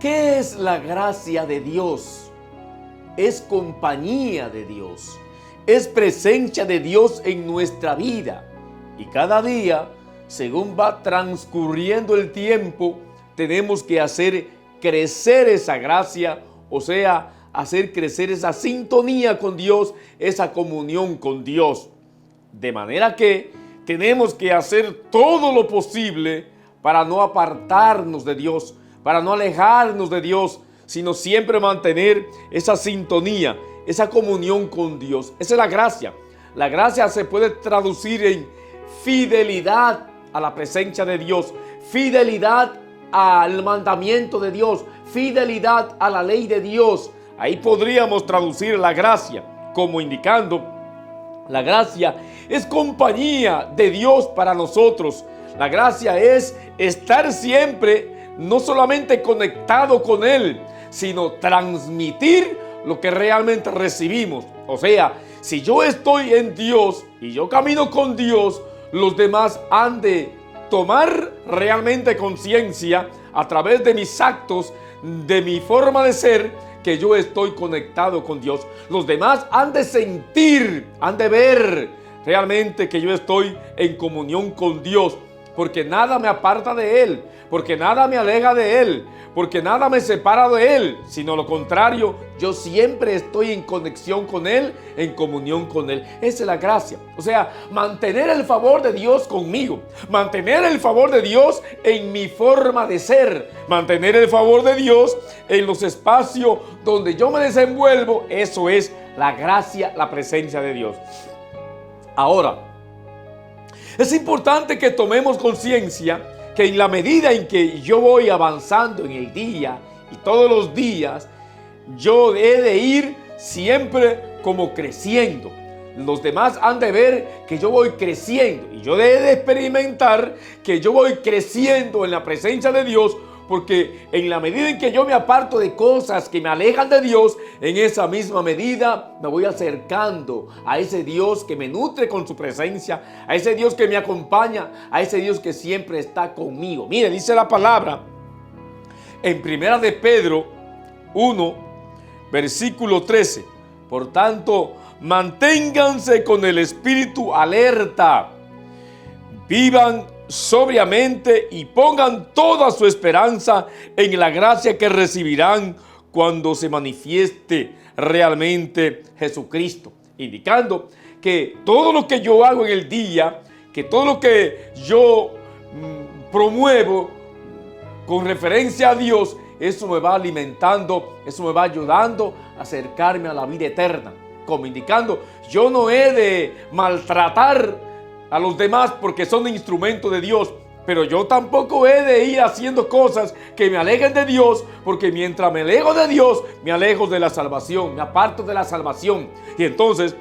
¿Qué es la gracia de Dios? Es compañía de Dios, es presencia de Dios en nuestra vida. Y cada día, según va transcurriendo el tiempo, tenemos que hacer crecer esa gracia, o sea, hacer crecer esa sintonía con Dios, esa comunión con Dios. De manera que tenemos que hacer todo lo posible para no apartarnos de Dios, para no alejarnos de Dios, sino siempre mantener esa sintonía, esa comunión con Dios. Esa es la gracia. La gracia se puede traducir en fidelidad a la presencia de Dios, fidelidad al mandamiento de Dios, fidelidad a la ley de Dios. Ahí podríamos traducir la gracia como indicando: la gracia es compañía de Dios para nosotros. La gracia es estar siempre no solamente conectado con Él, sino transmitir lo que realmente recibimos. O sea, si yo estoy en Dios y yo camino con Dios, los demás han de tomar realmente conciencia a través de mis actos, de mi forma de ser, que yo estoy conectado con Dios. Los demás han de sentir, han de ver realmente que yo estoy en comunión con Dios, porque nada me aparta de Él, porque nada me aleja de Él, porque nada me separa de Él, sino lo contrario, yo siempre estoy en conexión con Él, en comunión con Él. Esa es la gracia. O sea, mantener el favor de Dios conmigo, mantener el favor de Dios en mi forma de ser, mantener el favor de Dios en los espacios donde yo me desenvuelvo. Eso es la gracia, la presencia de Dios. Ahora, es importante que tomemos conciencia que en la medida en que yo voy avanzando en el día y todos los días, yo he de ir siempre como creciendo. Los demás han de ver que yo voy creciendo y yo he de experimentar que yo voy creciendo en la presencia de Dios, porque en la medida en que yo me aparto de cosas que me alejan de Dios, en esa misma medida me voy acercando a ese Dios que me nutre con su presencia, a ese Dios que me acompaña, a ese Dios que siempre está conmigo. Mire, dice la palabra en Primera de Pedro 1, versículo 13. Por tanto, manténganse con el espíritu alerta, vivan sobriamente y pongan toda su esperanza en la gracia que recibirán cuando se manifieste realmente Jesucristo, indicando que todo lo que yo hago en el día, que todo lo que yo promuevo con referencia a Dios, eso me va alimentando, eso me va ayudando a acercarme a la vida eterna, como indicando, yo no he de maltratar a los demás porque son instrumentos de Dios, pero yo tampoco he de ir haciendo cosas que me alejen de Dios, porque mientras me alejo de Dios, me alejo de la salvación, me aparto de la salvación. Y entonces,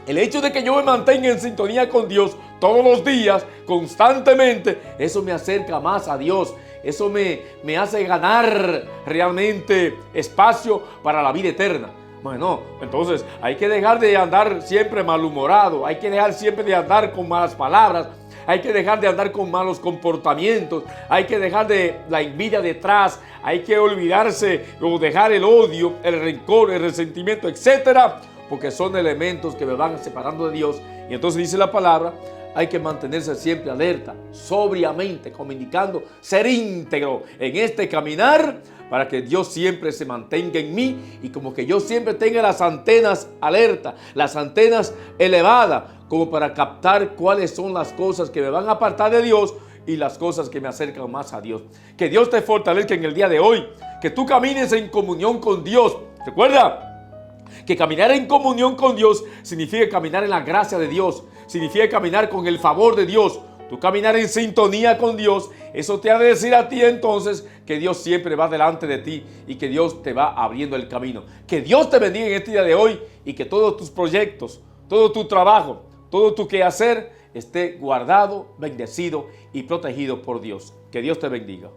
el hecho de que yo me mantenga en sintonía con Dios todos los días, constantemente, eso me acerca más a Dios. Eso me hace ganar realmente espacio para la vida eterna. Bueno, entonces hay que dejar de andar siempre malhumorado, hay que dejar siempre de andar con malas palabras, hay que dejar de andar con malos comportamientos, hay que dejar de la envidia detrás, hay que olvidarse o dejar el odio, el rencor, el resentimiento, etcétera, porque son elementos que me van separando de Dios. Y entonces dice la palabra, hay que mantenerse siempre alerta, sobriamente, como indicando ser íntegro en este caminar, para que Dios siempre se mantenga en mí y como que yo siempre tenga las antenas alerta, las antenas elevadas, como para captar cuáles son las cosas que me van a apartar de Dios y las cosas que me acercan más a Dios. Que Dios te fortalezca en el día de hoy, que tú camines en comunión con Dios. Recuerda que caminar en comunión con Dios significa caminar en la gracia de Dios, significa caminar con el favor de Dios. Tú caminar en sintonía con Dios, eso te ha de decir a ti entonces que Dios siempre va delante de ti y que Dios te va abriendo el camino. Que Dios te bendiga en este día de hoy y que todos tus proyectos, todo tu trabajo, todo tu quehacer esté guardado, bendecido y protegido por Dios. Que Dios te bendiga.